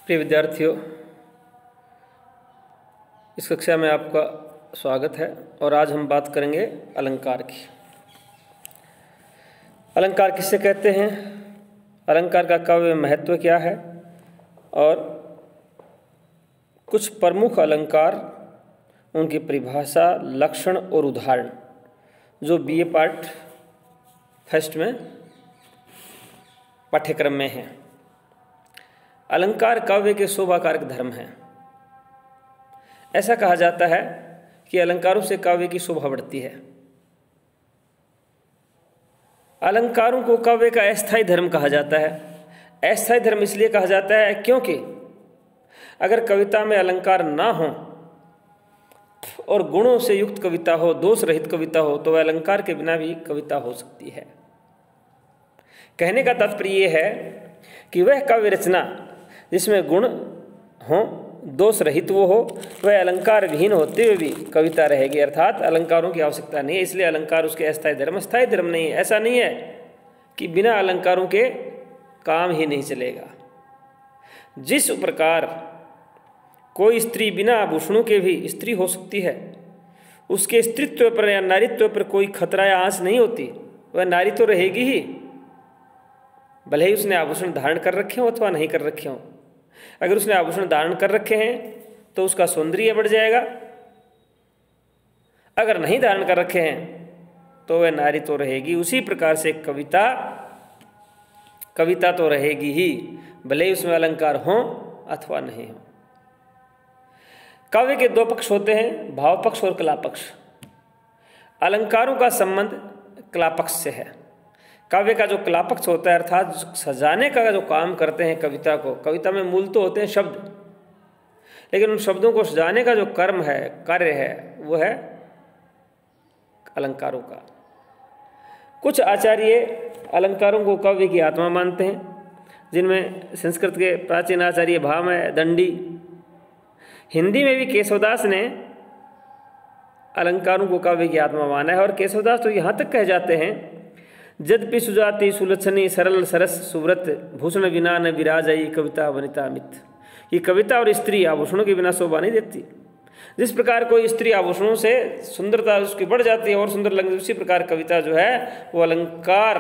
प्रिय विद्यार्थियों, इस कक्षा में आपका स्वागत है और आज हम बात करेंगे अलंकार की। अलंकार किसे कहते हैं, अलंकार का काव्य महत्व क्या है और कुछ प्रमुख अलंकार, उनकी परिभाषा, लक्षण और उदाहरण जो बीए पार्ट फर्स्ट में पाठ्यक्रम में हैं। अलंकार काव्य के शोभाकारक धर्म हैं। ऐसा कहा जाता है कि अलंकारों से काव्य की शोभा बढ़ती है। अलंकारों को काव्य का अस्थायी धर्म कहा जाता है। अस्थायी धर्म इसलिए कहा जाता है क्योंकि अगर कविता में अलंकार ना हो और गुणों से युक्त कविता हो, दोष रहित कविता हो, तो वह अलंकार के बिना भी कविता हो सकती है। कहने का तात्पर्य यह है कि वह काव्य रचना जिसमें गुण हो, दोष रहित वो हो, वह अलंकार विहीन होते हुए भी कविता रहेगी। अर्थात अलंकारों की आवश्यकता नहीं है, इसलिए अलंकार उसके अस्थायी धर्म नहीं है। ऐसा नहीं है कि बिना अलंकारों के काम ही नहीं चलेगा। जिस प्रकार कोई स्त्री बिना आभूषणों के भी स्त्री हो सकती है, उसके स्त्रीत्व पर या नारीत्व पर कोई खतरा या आंच नहीं होती, वह नारी तो रहेगी ही, भले ही उसने आभूषण धारण कर रखे हो अथवा नहीं कर रखे हो। अगर उसने आभूषण धारण कर रखे हैं तो उसका सौंदर्य बढ़ जाएगा, अगर नहीं धारण कर रखे हैं तो वह नारी तो रहेगी। उसी प्रकार से कविता तो रहेगी ही, भले ही उसमें अलंकार हो अथवा नहीं हो। काव्य के दो पक्ष होते हैं, भाव पक्ष और कला पक्ष। अलंकारों का संबंध कला पक्ष से है। काव्य का जो कला पक्ष होता है, अर्थात सजाने का जो काम करते हैं कविता को, कविता में मूल तो होते हैं शब्द, लेकिन उन शब्दों को सजाने का जो कर्म है, कार्य है, वो है अलंकारों का। कुछ आचार्य अलंकारों को काव्य की आत्मा मानते हैं, जिनमें संस्कृत के प्राचीन आचार्य भाम है, दंडी। हिंदी में भी केशवदास ने अलंकारों को काव्य की आत्मा माना है और केशवदास तो यहाँ तक कह जाते हैं, यद्यपि सुजाति सुलक्षणी सरल सरस सुव्रत भूषण बिना न विराजई कविता वनिता मित। ये कविता और स्त्री आभूषणों के बिना शोभा नहीं देती। जिस प्रकार कोई स्त्री आभूषणों से सुंदरता उसकी बढ़ जाती है और सुंदर लगती है, उसी प्रकार कविता जो है वो अलंकार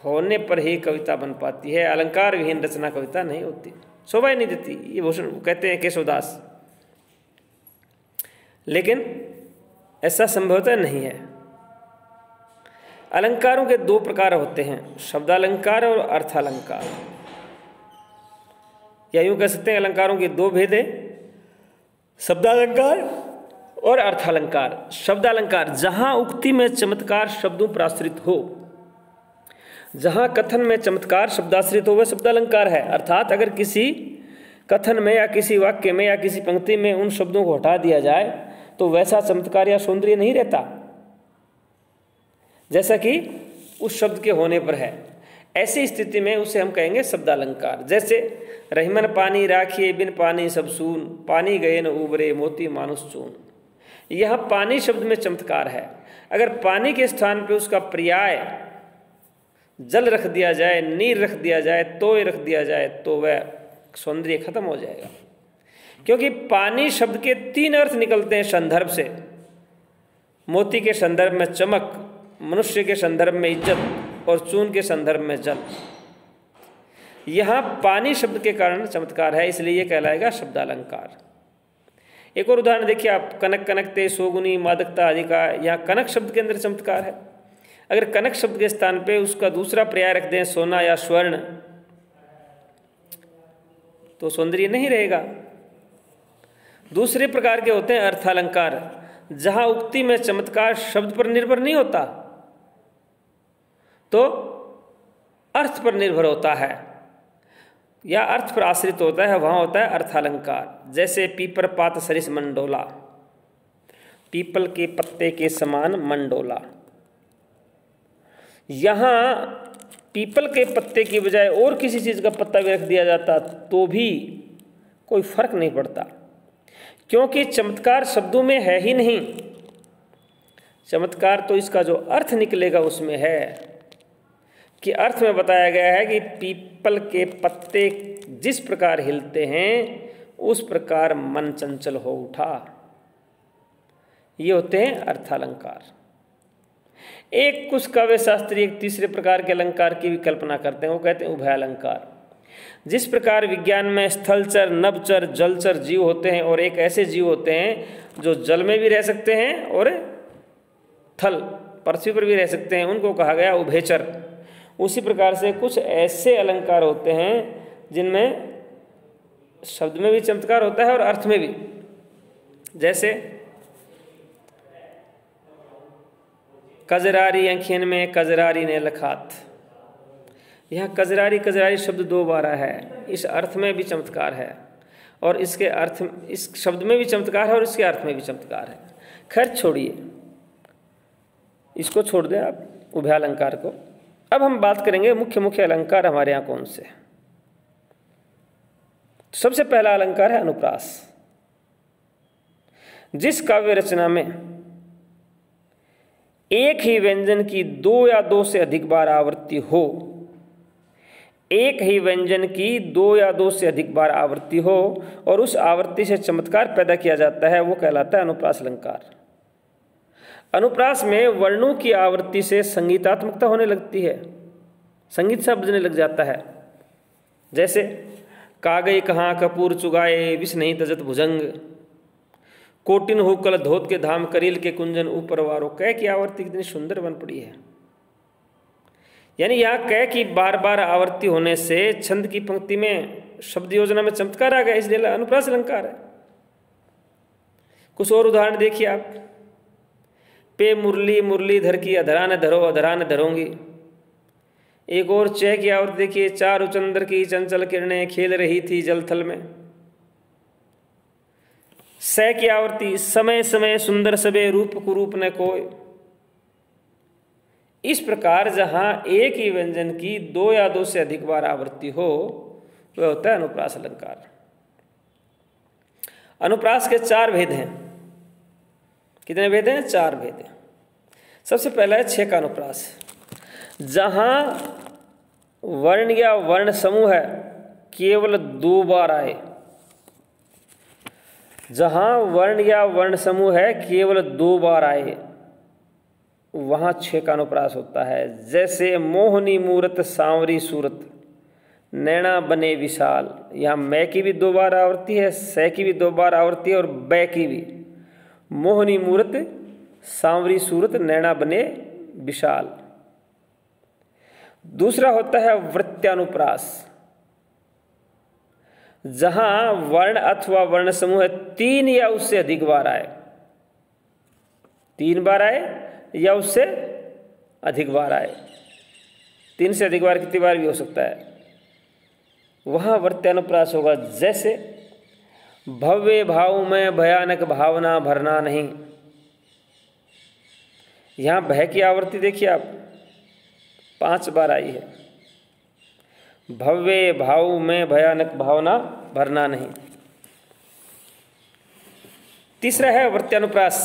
होने पर ही कविता बन पाती है। अलंकार विहीन रचना कविता नहीं होती, शोभा ही नहीं देती। ये भूषण कहते हैं केशवदास, लेकिन ऐसा संभवतः नहीं है। अलंकारों के दो प्रकार होते हैं, शब्दालंकार और अर्थालंकार। या यूं कह सकते हैं अलंकारों के दो भेद हैं, शब्दालंकार और अर्थालंकार। शब्दालंकार जहां उक्ति में चमत्कार शब्दों पर आश्रित हो, जहां कथन में चमत्कार शब्दाश्रित हो, वह शब्दालंकार है। अर्थात अगर किसी कथन में या किसी वाक्य में या किसी पंक्ति में उन शब्दों को हटा दिया जाए तो वैसा चमत्कार या सौंदर्य नहीं रहता जैसा कि उस शब्द के होने पर है। ऐसी स्थिति में उसे हम कहेंगे शब्दालंकार। जैसे रहीमन पानी राखिए बिन पानी सब सून, पानी गए न उबरे मोती मानुष चून। यह पानी शब्द में चमत्कार है। अगर पानी के स्थान पर उसका पर्याय जल रख दिया जाए, नीर रख दिया जाए, तोय रख दिया जाए, तो वह सौंदर्य खत्म हो जाएगा। क्योंकि पानी शब्द के तीन अर्थ निकलते हैं संदर्भ से। मोती के संदर्भ में चमक, मनुष्य के संदर्भ में इज्जत और चून के संदर्भ में जल। यहाँ पानी शब्द के कारण चमत्कार है, इसलिए यह कहलाएगा शब्दालंकार। एक और उदाहरण देखिए आप, कनक कनकते सोगुनी मादकता अधिका। यहाँ कनक शब्द के अंदर चमत्कार है। अगर कनक शब्द के स्थान पे उसका दूसरा पर्याय रख दें सोना या स्वर्ण, तो सौंदर्य नहीं रहेगा। दूसरे प्रकार के होते हैं अर्थालंकार, जहां उक्ति में चमत्कार शब्द पर निर्भर नहीं होता तो अर्थ पर निर्भर होता है या अर्थ पर आश्रित होता है, वहां होता है अर्थालंकार। जैसे पीपर पात सरिस मंडोला, पीपल के पत्ते के समान मंडोला। यहां पीपल के पत्ते की बजाय और किसी चीज का पत्ता भी रख दिया जाता तो भी कोई फर्क नहीं पड़ता, क्योंकि चमत्कार शब्दों में है ही नहीं। चमत्कार तो इसका जो अर्थ निकलेगा उसमें है, कि अर्थ में बताया गया है कि पीपल के पत्ते जिस प्रकार हिलते हैं उस प्रकार मन चंचल हो उठा। ये होते हैं अर्थालंकार। एक कुछ काव्य शास्त्री एक तीसरे प्रकार के अलंकार की भी कल्पना करते हैं, वो कहते हैं उभयालंकार। जिस प्रकार विज्ञान में स्थलचर, नभचर, जलचर जीव होते हैं और एक ऐसे जीव होते हैं जो जल में भी रह सकते हैं और थल पृथ्वी पर भी रह सकते हैं, उनको कहा गया उभयचर। उसी प्रकार से कुछ ऐसे अलंकार होते हैं जिनमें शब्द में भी चमत्कार होता है और अर्थ में भी। जैसे कजरारी आँखियन में कजरारी ने लखात, यह कजरारी कजरारी शब्द 2 बार है, इस अर्थ में भी चमत्कार है और इसके अर्थ, इस शब्द में भी चमत्कार है और इसके अर्थ में भी चमत्कार है। खैर छोड़िए, इसको छोड़ दें आप उभयालंकार को। अब हम बात करेंगे मुख्य मुख्य अलंकार हमारे यहाँ कौन से। सबसे पहला अलंकार है अनुप्रास। जिस काव्य रचना में एक ही व्यंजन की 2 या 2 से अधिक बार आवृत्ति हो, एक ही व्यंजन की 2 या 2 से अधिक बार आवृत्ति हो और उस आवृत्ति से चमत्कार पैदा किया जाता है, वो कहलाता है अनुप्रास अलंकार। अनुप्रास में वर्णों की आवृत्ति से संगीतात्मकता होने लगती है, संगीत सा बजने लग जाता है। जैसे कागई कहाँ कपूर चुगाए, विष नहीं तजत भुजंग, कोटिन हो कल धोत के धाम, करील के कुंजन ऊपर वारो। कह की आवृत्ति कितनी सुंदर बन पड़ी है। यानी यहाँ कह की बार बार आवृत्ति होने से छंद की पंक्ति में, शब्द योजना में चमत्कार आ गया, इसलिए अनुप्रास अलंकार है। कुछ और उदाहरण देखिए आप। पे मुरली मुरलीधर की अधरा न धरो अधरा न धरोंगी। एक और चय की आवृत्ति देखिए, चारु चंद्र की चंचल किरणें खेल रही थी जलथल में। स की आवृत्ति, समय समय सुंदर सबे रूप कुरूप न कोय। इस प्रकार जहां एक ही व्यंजन की 2 या 2 से अधिक बार आवृत्ति हो, वह होता है अनुप्रास अलंकार। अनुप्रास के 4 भेद हैं। कितने भेद हैं? 4 भेद हैं। सबसे पहला है 6 का अनुप्रास। जहां वर्ण या वर्ण समूह है केवल 2 बार आए, जहां वर्ण या वर्ण समूह है केवल 2 बार आए, वहां 6 का अनुप्रास होता है। जैसे मोहनी मूरत सांवरी सूरत, नैना बने विशाल। यहाँ मैं की भी 2 बार आवृत्ति है, स की भी 2 बार आवृत्ति है और बै की भी। मोहनी मूरत सांवरी सूरत, नैना बने विशाल। दूसरा होता है वृत्यानुप्रास। जहां वर्ण अथवा वर्ण समूह 3 या उससे अधिक बार आए, 3 बार आए या उससे अधिक बार आए, 3 से अधिक बार कितनी बार भी हो सकता है, वहां वृत्यानुप्रास होगा। जैसे भव्य भाव में भयानक भावना भरना नहीं। यहां भय की आवृत्ति देखिए आप, 5 बार आई है। भव्य भाव में भयानक भावना भरना नहीं। तीसरा है वृत्यानुप्रास।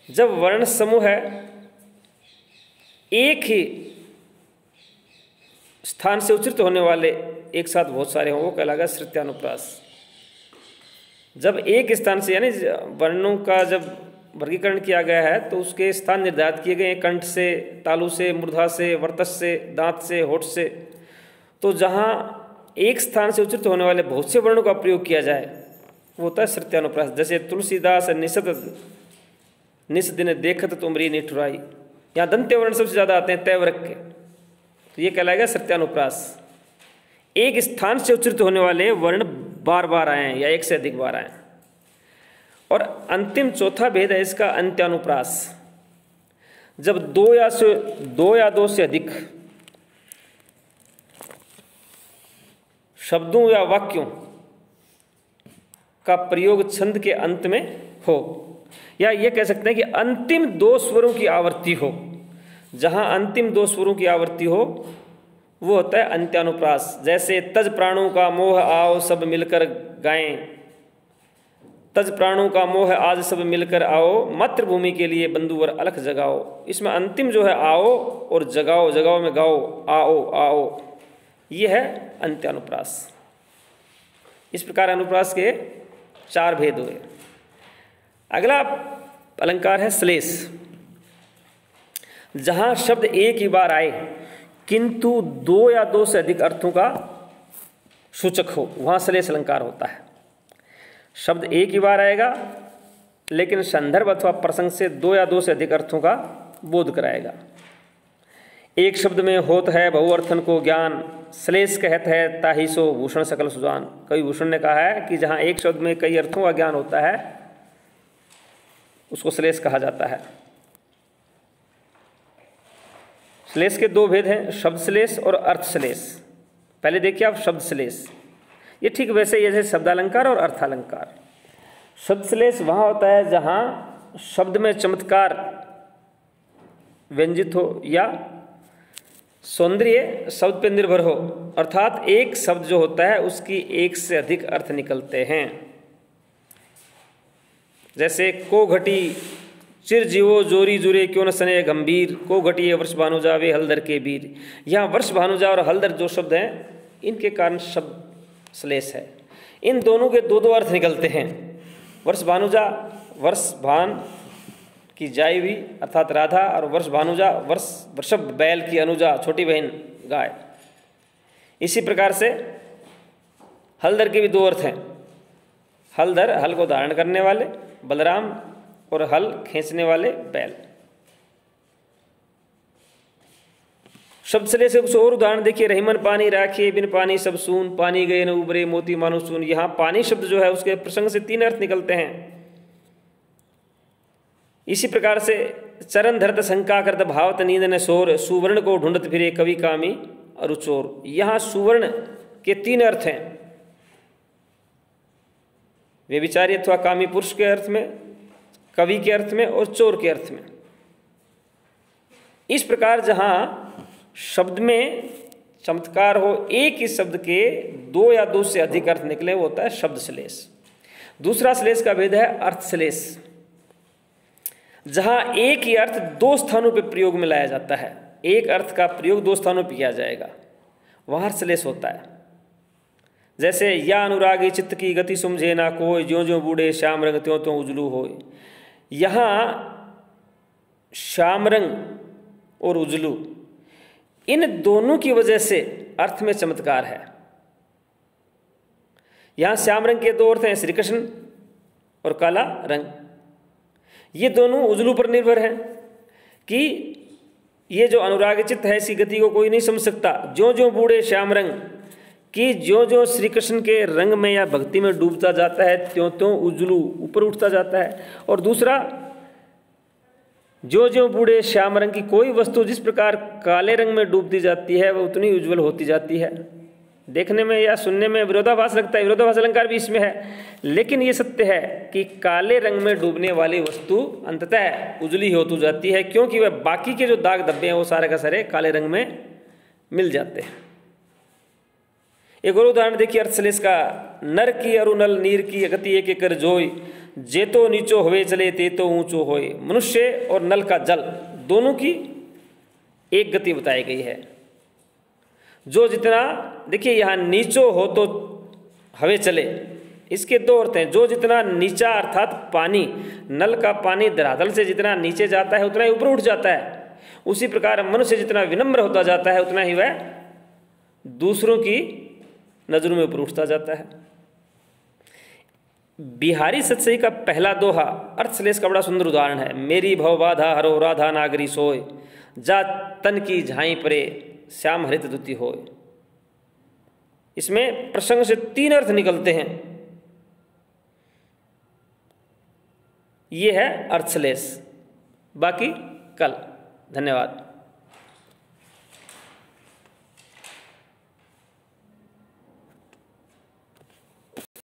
जब वर्ण समूह है एक ही स्थान से उच्चारित होने वाले एक साथ बहुत सारे हों, वो कहलाएगा श्रुत्यानुप्रास। जब एक स्थान से, यानी वर्णों का जब वर्गीकरण किया गया है तो उसके स्थान निर्धारित किए गए हैं, कंठ से, तालु से, मूर्धा से, वर्तस से, दांत से, होठ से। तो जहाँ एक स्थान से उच्चारित होने वाले बहुत से वर्णों का प्रयोग किया जाए वो होता है श्रुत्यानुप्रास। जैसे तुलसीदास निसत निस दिन देखत तुमरी निठुराई। यहाँ दंत्य वर्ण सबसे ज़्यादा आते हैं, तय वर्ग के, तो ये कहलाएगा श्रुत्यानुप्रास। एक स्थान से उच्चारित होने वाले वर्ण बार बार आए हैं या एक से अधिक बार आए। और अंतिम चौथा भेद है इसका अंत्यानुप्रास। जब 2 या 2 से अधिक शब्दों या वाक्यों का प्रयोग छंद के अंत में हो, या ये कह सकते हैं कि अंतिम 2 स्वरों की आवृत्ति हो। जहां अंतिम 2 स्वरों की आवृत्ति हो वो होता है अंत्यानुप्रास। जैसे तज प्राणों का मोह आओ सब मिलकर गाएं, तज प्राणों का मोह आज सब मिलकर आओ, मातृभूमि के लिए बंधुवर अलख जगाओ। इसमें अंतिम जो है आओ और जगाओ, जगाओ में गाओ, आओ आओ, ये है अंत्यानुप्रास। इस प्रकार अनुप्रास के 4 भेद हुए। अगला अलंकार है श्लेष। जहां शब्द एक ही बार आए किंतु 2 या 2 से अधिक अर्थों का सूचक हो, वहां श्लेष अलंकार होता है। शब्द एक ही बार आएगा लेकिन संदर्भ अथवा प्रसंग से 2 या 2 से अधिक अर्थों का बोध कराएगा। एक शब्द में होत है बहुअर्थन को ज्ञान, श्लेष कहत है ताहि सो भूषण सकल सुजान। कवि भूषण ने कहा है कि जहाँ एक शब्द में कई अर्थों का ज्ञान होता है उसको श्लेष कहा जाता है। श्लेष के 2 भेद हैं, शब्द श्लेष और अर्थ श्लेष। पहले देखिए आप शब्द श्लेष, ये ठीक वैसे ही जैसे शब्दालंकार और अर्थालंकार। शब्द श्लेष वहाँ होता है जहाँ शब्द में चमत्कार व्यंजित हो या सौंदर्य शब्द पर निर्भर हो, अर्थात एक शब्द जो होता है उसकी एक से अधिक अर्थ निकलते हैं। जैसे को घटी चिर जीवो जोरी जुरे क्यों न सने गंभीर, को घटी वर्ष भानुजा वे हलदर के वीर। यहाँ वर्ष भानुजा और हलदर जो शब्द हैं इनके कारण शब्द श्लेष है। इन दोनों के 2 अर्थ निकलते हैं। वर्ष भानुजा वर्ष भान की जाई हुई अर्थात राधा, और वर्ष भानुजा वृषभ बैल की अनुजा छोटी बहन गाय। इसी प्रकार से हलदर के भी 2 अर्थ हैं। हलदर हल को धारण करने वाले बलराम और हल खींचने वाले बैल। शब्द श्लेष कुछ और उदाहरण देखिए। रहीमन पानी राखिए बिन पानी सब सून, पानी गए न उबरे मोती मानो सून। यहाँ पानी शब्द जो है उसके प्रसंग से 3 अर्थ निकलते हैं। इसी प्रकार से चरण धरत शंका करत भावत नींद न सोर, सुवर्ण को ढूंढत फिरे कवि कामी अरुचोर। यहाँ सुवर्ण के 3 अर्थ हैं, व्यभिचारी अथवा कामी पुरुष के अर्थ में, कवि के अर्थ में और चोर के अर्थ में। इस प्रकार जहाँ शब्द में चमत्कार हो, एक ही शब्द के 2 या 2 से अधिक अर्थ निकले, वो होता है शब्द श्लेष। दूसरा श्लेष का भेद है अर्थ श्लेष। जहाँ एक ही अर्थ 2 स्थानों पर प्रयोग में लाया जाता है, एक अर्थ का प्रयोग 2 स्थानों पर किया जाएगा, वहाँ श्लेष होता है। जैसे या अनुरागी चित्त की गति सुमझे ना कोई, ज्यों ज्यों बूढ़े श्याम रंग त्यों त्यों उजलू होय। यहाँ श्याम रंग और उजलू, इन दोनों की वजह से अर्थ में चमत्कार है। यहाँ श्याम रंग के 2 अर्थ हैं, श्री कृष्ण और काला रंग। ये दोनों उजलू पर निर्भर हैं कि ये जो अनुराग चित्त है इसकी गति को कोई नहीं समझ सकता। ज्यों ज्यों बूढ़े श्याम रंग, कि ज्यों ज्यों श्री कृष्ण के रंग में या भक्ति में डूबता जाता है त्यों त्यों उजलू ऊपर उठता जाता है। और दूसरा, ज्यों ज्यों बूढ़े श्याम रंग की कोई वस्तु जिस प्रकार काले रंग में डूबती जाती है वह उतनी उज्जवल होती जाती है। देखने में या सुनने में विरोधाभास लगता है, विरोधाभास अलंकार भी इसमें है, लेकिन ये सत्य है कि काले रंग में डूबने वाली वस्तु अंततः उजली होती जाती है, क्योंकि वह बाकी के जो दाग धब्बे हैं वो सारे का सारे काले रंग में मिल जाते हैं। एक और उदाहरण देखिए अर्थश्लेष का। नर की अरु नल नीर की गति एक कर जोई, जे तो नीचो हुए चले ते तो ऊंचो होए। मनुष्य और नल का जल दोनों की एक गति बताई गई है। जो जितना, देखिए यहाँ नीचो हो तो हवे चले, इसके 2 अर्थ हैं। जो जितना नीचा अर्थात पानी, नल का पानी धरातल से जितना नीचे जाता है उतना ही ऊपर उठ जाता है। उसी प्रकार मनुष्य जितना विनम्र होता जाता है उतना ही वह दूसरों की नजरों में ऊपर उठता जाता है। बिहारी सतसई का पहला दोहा अर्थश्लेष का बड़ा सुंदर उदाहरण है। मेरी भव बाधा हरो राधा नागरी सोय, जा तन की झाई परे श्याम हरित दुति होय। इसमें प्रसंग से 3 अर्थ निकलते हैं। ये है अर्थश्लेष। बाकी कल। धन्यवाद।